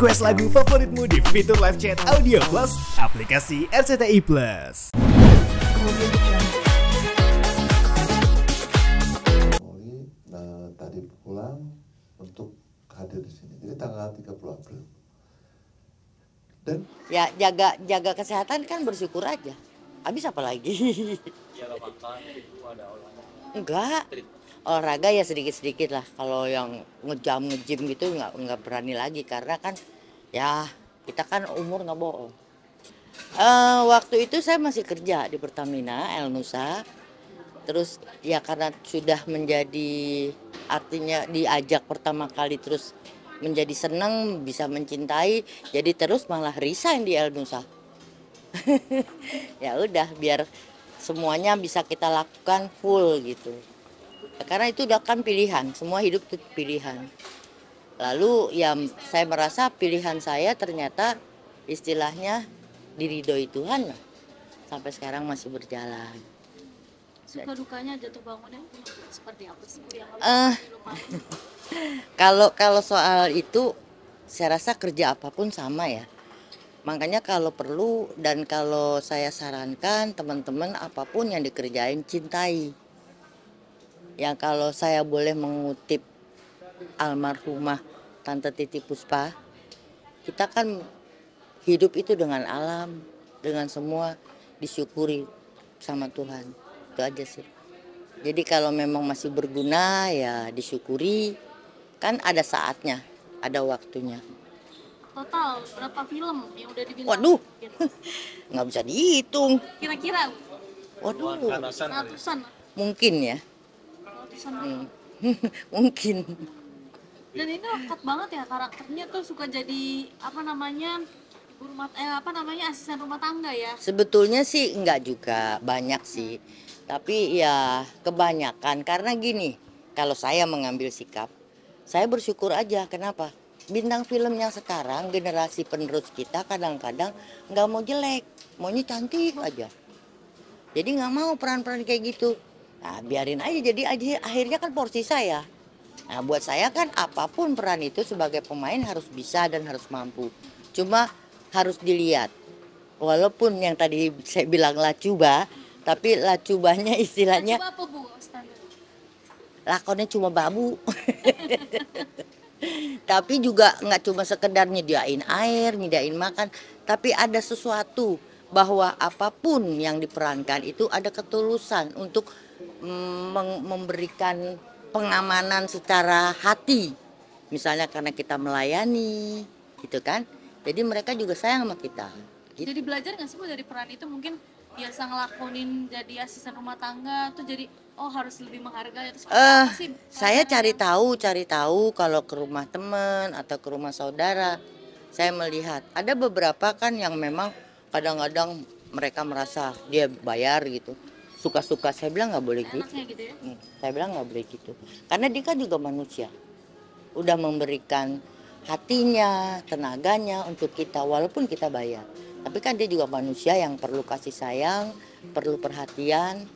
Request lagu favoritmu di fitur live chat Audio Plus aplikasi RCTI Plus. Tadi pulang untuk hadir di sini. Jadi tanggal 30 April. Dan ya jaga kesehatan kan, bersyukur aja. Habis apa lagi? Enggak. Olahraga ya sedikit-sedikit lah. Kalau yang nge-gym gitu nggak berani lagi karena kan ya kita kan umur nggak bohong. Waktu itu saya masih kerja di Pertamina El Nusa. Terus ya karena sudah menjadi, artinya diajak pertama kali terus menjadi senang, bisa mencintai, jadi terus malah resign di El Nusa. Ya udah biar semuanya bisa kita lakukan full gitu. Karena itu udah kan pilihan, semua hidup itu pilihan. Lalu ya saya merasa pilihan saya ternyata istilahnya diridhoi Tuhan lah. Sampai sekarang masih berjalan. Suka dukanya jatuh bangunnya seperti apa sih Bu, yang kalau soal itu saya rasa kerja apapun sama ya. Makanya kalau perlu dan kalau saya sarankan teman-teman apapun yang dikerjain cintai. Ya kalau saya boleh mengutip almarhumah Tante Titi Puspa, kita kan hidup itu dengan alam, dengan semua disyukuri sama Tuhan. Itu aja sih. Jadi kalau memang masih berguna ya disyukuri, kan ada saatnya, ada waktunya. Total berapa film yang udah dibilang? Waduh, nggak bisa dihitung. Kira-kira Waduh, ratusan. mungkin ya. Ratusan. Mungkin. Dan ini lekat banget ya karakternya tuh, suka jadi ibu rumah asisten rumah tangga ya. Sebetulnya sih enggak juga, banyak sih. Tapi ya kebanyakan karena gini, kalau saya mengambil sikap, saya bersyukur aja. Kenapa? Bintang film yang sekarang, generasi penerus kita kadang-kadang nggak mau jelek, maunya cantik aja. Jadi nggak mau peran-peran kayak gitu. Nah biarin aja, jadi akhirnya kan porsi saya. Nah buat saya kan apapun peran itu sebagai pemain harus bisa dan harus mampu. Cuma harus dilihat. Walaupun yang tadi saya bilang lacuba, tapi lacubanya istilahnya Lacuba apa Bu? Standar. lakonnya cuma babu. Tapi juga nggak cuma sekedar nyediain air, nyediain makan, tapi ada sesuatu bahwa apapun yang diperankan itu ada ketulusan untuk memberikan pengamanan secara hati. Misalnya karena kita melayani, gitu kan. Jadi mereka juga sayang sama kita. Gitu. Jadi belajar nggak sih Bu dari peran itu, mungkin biasa ngelakonin jadi asisten rumah tangga tuh jadi harus lebih menghargai atau apa sih? Saya cari tahu kalau ke rumah teman atau ke rumah saudara, saya melihat ada beberapa kan yang memang kadang-kadang mereka merasa dia bayar gitu, suka-suka. Saya bilang nggak boleh gitu. Gitu ya? Saya bilang nggak boleh gitu, karena dia kan juga manusia, udah memberikan hatinya, tenaganya untuk kita walaupun kita bayar. Tapi kan dia juga manusia yang perlu kasih sayang, perlu perhatian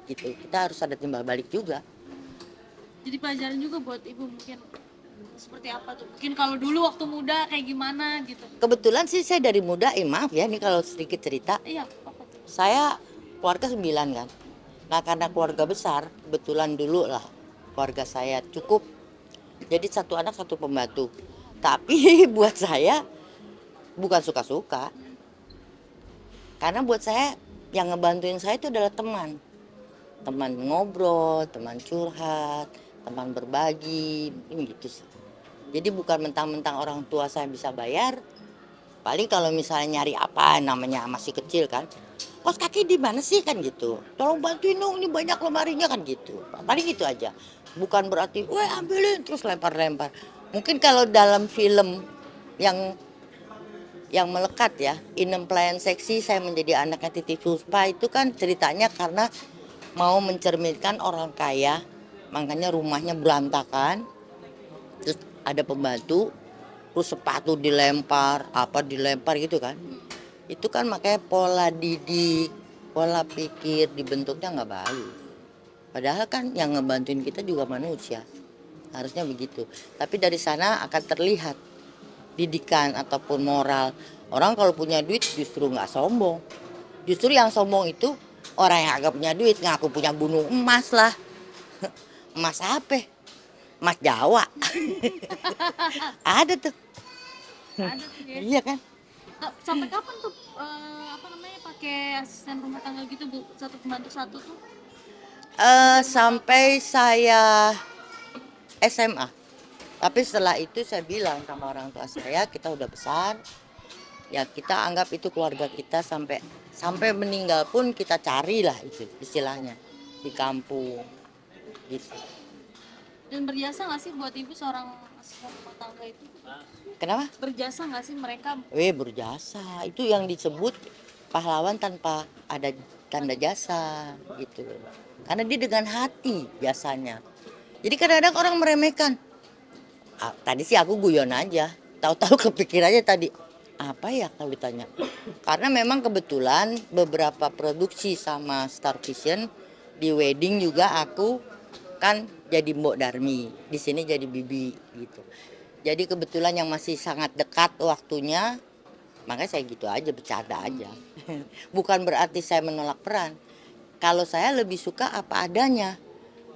gitu. Kita harus ada timbal balik juga. Jadi pelajaran juga buat Ibu mungkin seperti apa tuh? Mungkin kalau dulu waktu muda kayak gimana gitu. Kebetulan sih saya dari muda, maaf ya nih kalau sedikit cerita. Iya, apa tuh? Saya keluarga 9 kan. Nah karena keluarga besar, kebetulan dulu lah keluarga saya cukup. Jadi satu anak satu pembantu. Tapi buat saya bukan suka-suka. Karena buat saya yang ngebantuin saya itu adalah teman. Teman ngobrol, teman curhat, teman berbagi, ini gitu sih. Jadi bukan mentang-mentang orang tua saya bisa bayar. Paling kalau misalnya nyari apa, namanya masih kecil kan. Kos kaki di mana sih kan gitu. Tolong bantuin dong, ini banyak lemarinya kan gitu. Paling gitu aja. Bukan berarti, weh ambilin terus lempar-lempar. Mungkin kalau dalam film yang melekat ya, Inem Pelayan Seksi, saya menjadi anaknya Titi Puspa, itu kan ceritanya karena mau mencerminkan orang kaya, makanya rumahnya berantakan, terus ada pembantu, terus sepatu dilempar, apa dilempar gitu kan. Itu kan makanya pola didik, pola pikir dibentuknya nggak bagus. Padahal kan yang ngebantuin kita juga manusia, harusnya begitu. Tapi dari sana akan terlihat didikan ataupun moral. Orang kalau punya duit justru nggak sombong. Justru yang sombong itu orang yang agak punya duit ngaku punya gunung emas lah. Emas apa? Emas Jawa. Ada tuh. Ada tuh ya. Iya kan? Sampai kapan tuh apa namanya pakai asisten rumah tangga gitu Bu? Satu pembantu satu tuh? Sampai saya SMA. Tapi setelah itu saya bilang sama orang tua saya, kita udah besar. Ya kita anggap itu keluarga kita sampai meninggal pun kita carilah itu istilahnya di kampung gitu. Dan berjasa nggak sih buat ibu seorang asisten rumah tangga itu? Kenapa? Berjasa nggak sih mereka? Berjasa. Itu yang disebut pahlawan tanpa ada tanda jasa gitu. Karena dia dengan hati jasanya. Jadi kadang-kadang orang meremehkan. Tadi sih aku guyon aja. Tahu-tahu kepikirannya tadi. Apa ya kalau ditanya? Karena memang kebetulan beberapa produksi sama Star Vision di wedding juga aku kan jadi Mbok Darmi. Di sini jadi Bibi gitu. Jadi kebetulan yang masih sangat dekat waktunya, makanya saya gitu aja, bercanda aja. Bukan berarti saya menolak peran. Kalau saya lebih suka apa adanya.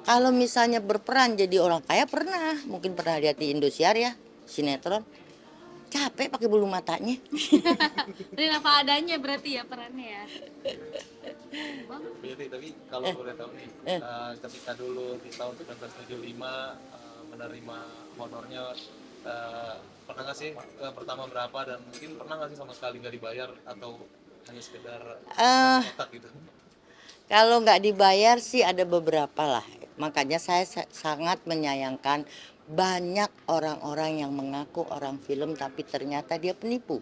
Kalau misalnya berperan jadi orang kaya pernah, mungkin pernah lihat di Indosiar ya, sinetron. Capek pakai bulu matanya. Dan apa adanya berarti ya perannya ya. Tapi kalau boleh tahu nih, ketika dulu di tahun 1975 menerima honornya, pernah nggak sih pertama berapa dan mungkin pernah nggak sih sama sekali nggak dibayar atau hanya sekedar otak gitu? Kalau nggak dibayar sih ada beberapa lah. Makanya saya sangat menyayangkan banyak orang-orang yang mengaku orang film tapi ternyata dia penipu.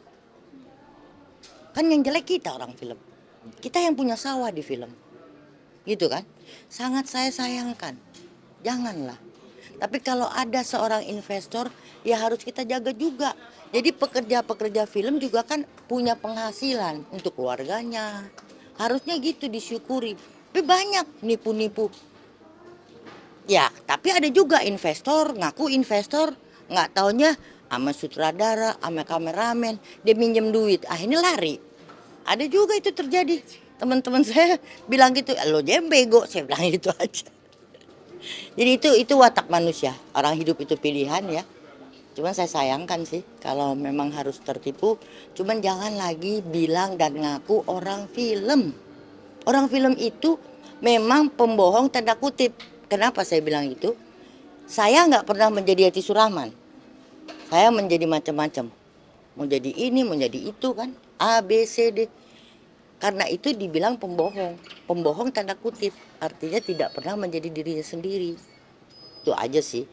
Kan yang jelek kita orang film. Kita yang punya sawah di film. Gitu kan? Sangat saya sayangkan. Janganlah. Tapi kalau ada seorang investor ya harus kita jaga juga. Jadi pekerja-pekerja film juga kan punya penghasilan untuk keluarganya. Harusnya gitu disyukuri. Tapi banyak nipu-nipu. Ya, tapi ada juga investor, ngaku investor, nggak taunya sama sutradara, sama kameramen, dia minjem duit, akhirnya lari. Ada juga itu terjadi. Teman-teman saya bilang gitu, lo jangan bego, saya bilang gitu aja. Jadi itu watak manusia, orang hidup itu pilihan ya. Cuman saya sayangkan sih kalau memang harus tertipu, cuman jangan lagi bilang dan ngaku orang film. Orang film itu memang pembohong tanda kutip. Kenapa saya bilang itu? Saya nggak pernah menjadi Yati Surahman. Saya menjadi macam-macam. Mau jadi ini, mau jadi itu kan. A, B, C, D. Karena itu dibilang pembohong. Pembohong tanda kutip. Artinya tidak pernah menjadi dirinya sendiri. Itu aja sih.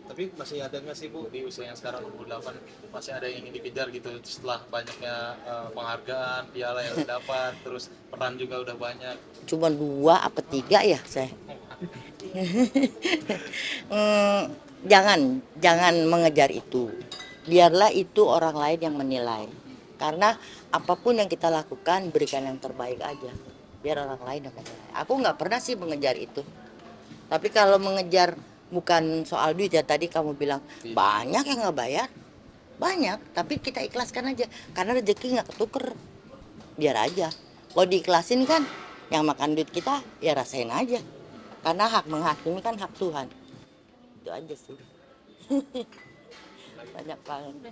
Tapi masih ada nggak sih Bu di usia yang sekarang 28 masih ada yang ingin dikejar gitu setelah banyaknya penghargaan, piala yang didapat, terus peran juga udah banyak. Cuma 2 apa 3 ya saya. Jangan mengejar itu. Biarlah itu orang lain yang menilai. Karena apapun yang kita lakukan berikan yang terbaik aja. Biar orang lain yang menilai. Aku nggak pernah sih mengejar itu. Tapi kalau mengejar bukan soal duit ya, tadi kamu bilang banyak yang nggak bayar, banyak, tapi kita ikhlaskan aja karena rezeki nggak ketuker, biar aja. Kalau diikhlasin kan yang makan duit kita ya rasain aja, karena hak menghakimi kan hak Tuhan. Itu aja sih. Banyak banget.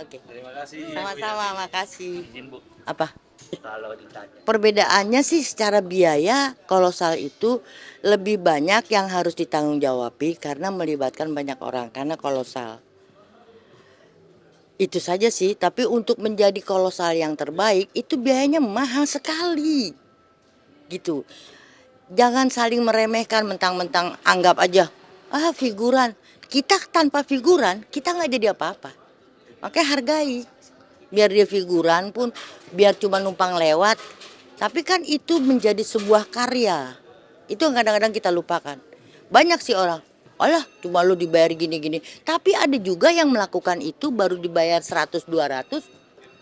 Oke. Terima kasih. Sama-sama, makasih. Izin Bu. Apa? Kalau ditanya. Perbedaannya sih secara biaya kolosal itu lebih banyak yang harus ditanggung-jawabi karena melibatkan banyak orang, karena kolosal. Itu saja sih, tapi untuk menjadi kolosal yang terbaik itu biayanya mahal sekali. Gitu. Jangan saling meremehkan, mentang-mentang anggap aja, figuran. Kita tanpa figuran, kita nggak jadi apa-apa. Makanya hargai. Biar dia figuran pun, biar cuma numpang lewat. Tapi kan itu menjadi sebuah karya. Itu yang kadang-kadang kita lupakan. Banyak sih orang, alah cuma lu dibayar gini-gini. Tapi ada juga yang melakukan itu baru dibayar 100-200,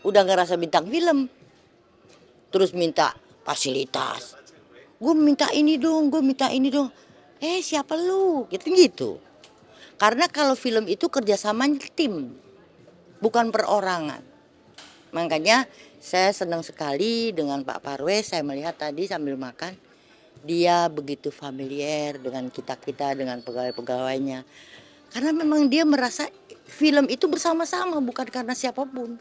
udah ngerasa bintang film. Terus minta fasilitas. Gue minta ini dong, gue minta ini dong. Siapa lu? Gitu. Karena kalau film itu kerjasamanya tim, bukan perorangan. Makanya saya senang sekali dengan Pak Parwe, saya melihat tadi sambil makan, dia begitu familiar dengan kita-kita, dengan pegawai-pegawainya. Karena memang dia merasa film itu bersama-sama, bukan karena siapapun.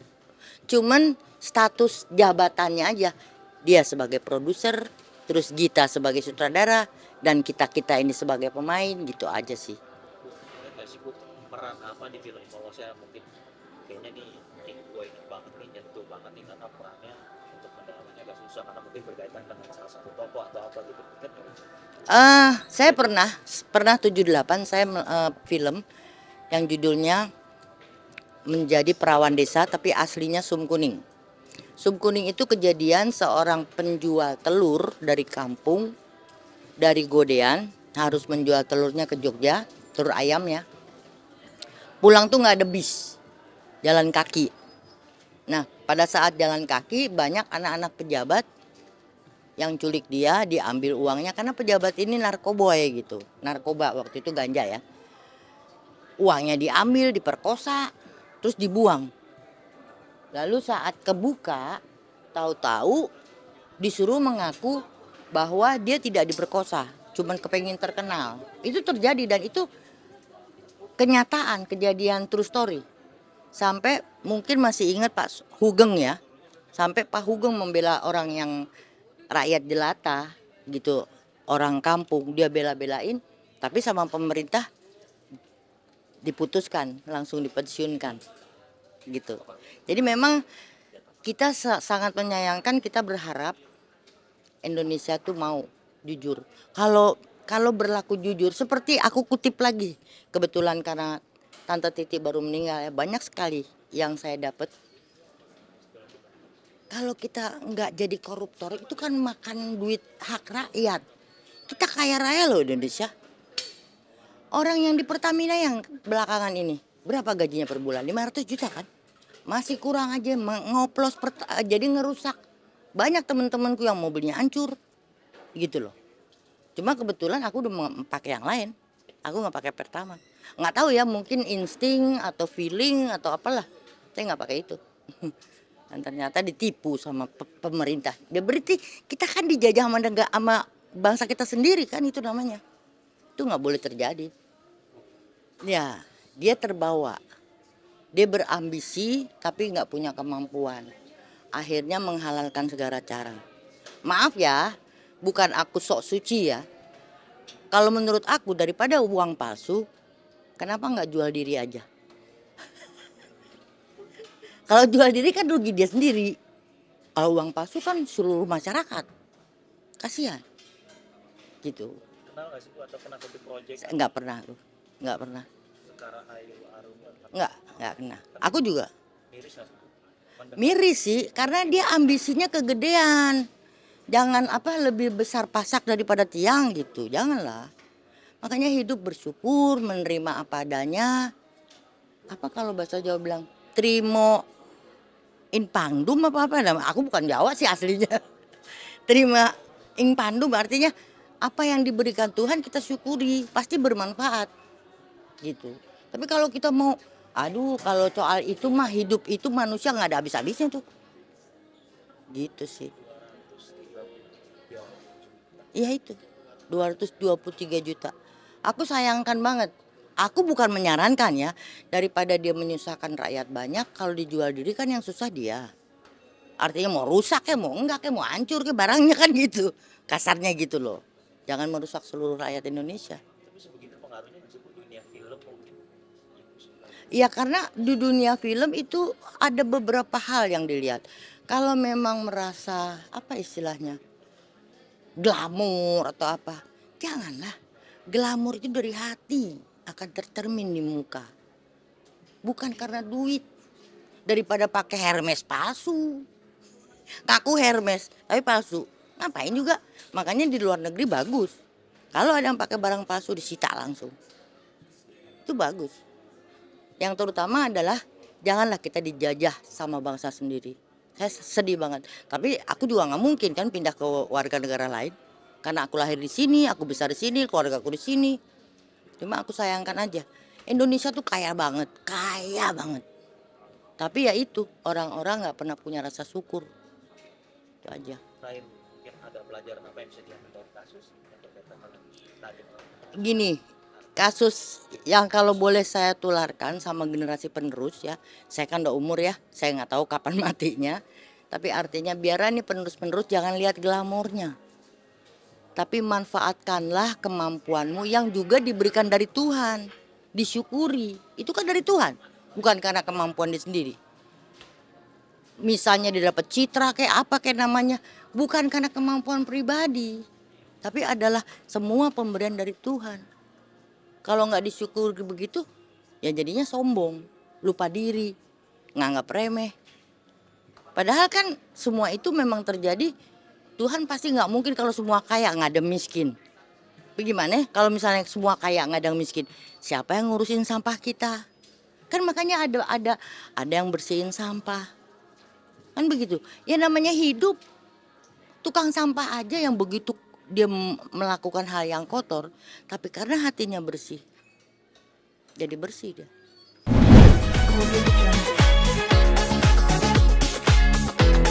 Cuman status jabatannya aja, dia sebagai produser, terus Gita sebagai sutradara, dan kita-kita ini sebagai pemain, gitu aja sih. Nggak sih Bu, peran apa di film kalau saya mungkin kayaknya nih gue inget banget nih, nyentuh banget nih karena perannya untuk mendalaminya agak susah karena mungkin berkaitan dengan salah satu tokoh atau apa gitu kan. Saya pernah 78 saya film yang judulnya Menjadi Perawan Desa, tapi aslinya Sum Kuning. Sum Kuning itu kejadian seorang penjual telur dari kampung, dari Godean, harus menjual telurnya ke Jogja, telur ayam ya. Pulang tuh nggak ada bis, jalan kaki. Nah, pada saat jalan kaki banyak anak-anak pejabat yang culik dia, diambil uangnya karena pejabat ini narkoboy gitu. Narkoba waktu itu ganja ya. Uangnya diambil, diperkosa, terus dibuang. Lalu saat kebuka, tahu-tahu disuruh mengaku bahwa dia tidak diperkosa, cuman kepengen terkenal. Itu terjadi dan itu kenyataan, kejadian true story. Sampai mungkin masih ingat Pak Hugeng ya, sampai Pak Hugeng membela orang yang rakyat jelata gitu, orang kampung, dia bela-belain, tapi sama pemerintah diputuskan, langsung dipensiunkan gitu. Jadi memang kita sangat menyayangkan, kita berharap Indonesia tuh mau jujur. Kalau berlaku jujur, seperti aku kutip lagi, kebetulan karena Tante Titi baru meninggal ya, banyak sekali yang saya dapat. Kalau kita nggak jadi koruptor, itu kan makan duit hak rakyat. Kita kaya raya loh Indonesia. Orang yang di Pertamina yang belakangan ini, berapa gajinya per bulan? 500 juta kan? Masih kurang aja, ngoplos, jadi ngerusak. Banyak teman-temanku yang mobilnya hancur, gitu loh. Cuma kebetulan aku udah pakai yang lain. Aku nggak pakai Pertamax. Nggak tahu ya, mungkin insting atau feeling atau apalah. Saya nggak pakai itu. Dan ternyata ditipu sama pemerintah. Dia berarti kita kan dijajah sama bangsa kita sendiri kan, itu namanya. Itu nggak boleh terjadi. Ya, dia terbawa. Dia berambisi tapi nggak punya kemampuan. Akhirnya menghalalkan segala cara. Maaf ya, bukan aku sok suci ya. Kalau menurut aku daripada uang palsu, kenapa nggak jual diri aja? Kalau jual diri kan rugi dia sendiri. Kalau uang palsu kan seluruh masyarakat. Kasihan. Gitu. Kenal nggak sih Bu atau pernah satu project? Nggak pernah tuh. Nggak pernah. Sekarang Ayu Arum. Nggak kena. Aku juga. Miris nggak sih? Miris sih, karena dia ambisinya kegedean. Jangan lebih besar pasak daripada tiang gitu. Janganlah. Makanya hidup bersyukur, menerima apa adanya. Apa kalau bahasa Jawa bilang, trimo in pandum apa-apa. Aku bukan Jawa sih aslinya. Terima ing pandum artinya apa yang diberikan Tuhan kita syukuri, pasti bermanfaat. Gitu. Tapi kalau kita mau, kalau soal itu mah hidup itu manusia nggak ada habis-habisnya tuh. Gitu sih. Iya itu, 223 juta. Aku sayangkan banget. Aku bukan menyarankan ya, daripada dia menyusahkan rakyat banyak, kalau dijual diri kan yang susah dia. Artinya mau rusak ya, mau enggak ya, mau hancur ke barangnya kan gitu. Kasarnya gitu loh. Jangan merusak seluruh rakyat Indonesia. Tapi sebegitu pengaruhnya disebut dunia film mungkin. Ya karena di dunia film itu ada beberapa hal yang dilihat. Kalau memang merasa apa istilahnya, glamor atau apa, janganlah. Glamor itu dari hati akan tercermin di muka. Bukan karena duit. Daripada pakai Hermes palsu. Ngaku Hermes tapi palsu. Ngapain juga? Makanya di luar negeri bagus. Kalau ada yang pakai barang palsu disita langsung. Itu bagus. Yang terutama adalah janganlah kita dijajah sama bangsa sendiri. Saya sedih banget. Tapi aku juga nggak mungkin kan pindah ke warga negara lain. Karena aku lahir di sini, aku besar di sini, keluarga aku di sini. Cuma aku sayangkan aja. Indonesia tuh kaya banget, kaya banget. Tapi ya itu, orang-orang nggak pernah punya rasa syukur. Itu aja. Lain mungkin ada pelajaran apa yang bisa diambil dari kasus yang berkaitan dengan tadi? Gini, kasus yang kalau boleh saya tularkan sama generasi penerus ya, saya kan udah umur ya, saya nggak tahu kapan matinya. Tapi artinya biar nih penerus-penerus jangan lihat glamornya. Tapi manfaatkanlah kemampuanmu yang juga diberikan dari Tuhan. Disyukuri, itu kan dari Tuhan, bukan karena kemampuan dia sendiri. Misalnya dia dapat citra kayak apa kayak namanya, bukan karena kemampuan pribadi, tapi adalah semua pemberian dari Tuhan. Kalau nggak disyukuri begitu, ya jadinya sombong, lupa diri, nganggap remeh. Padahal kan semua itu memang terjadi, Tuhan pasti nggak mungkin kalau semua kaya nggak ada miskin. Bagaimana kalau misalnya semua kaya nggak ada miskin, siapa yang ngurusin sampah kita? Kan makanya ada yang bersihin sampah, kan begitu. Ya namanya hidup, tukang sampah aja yang begitu dia melakukan hal yang kotor, tapi karena hatinya bersih, jadi bersih dia.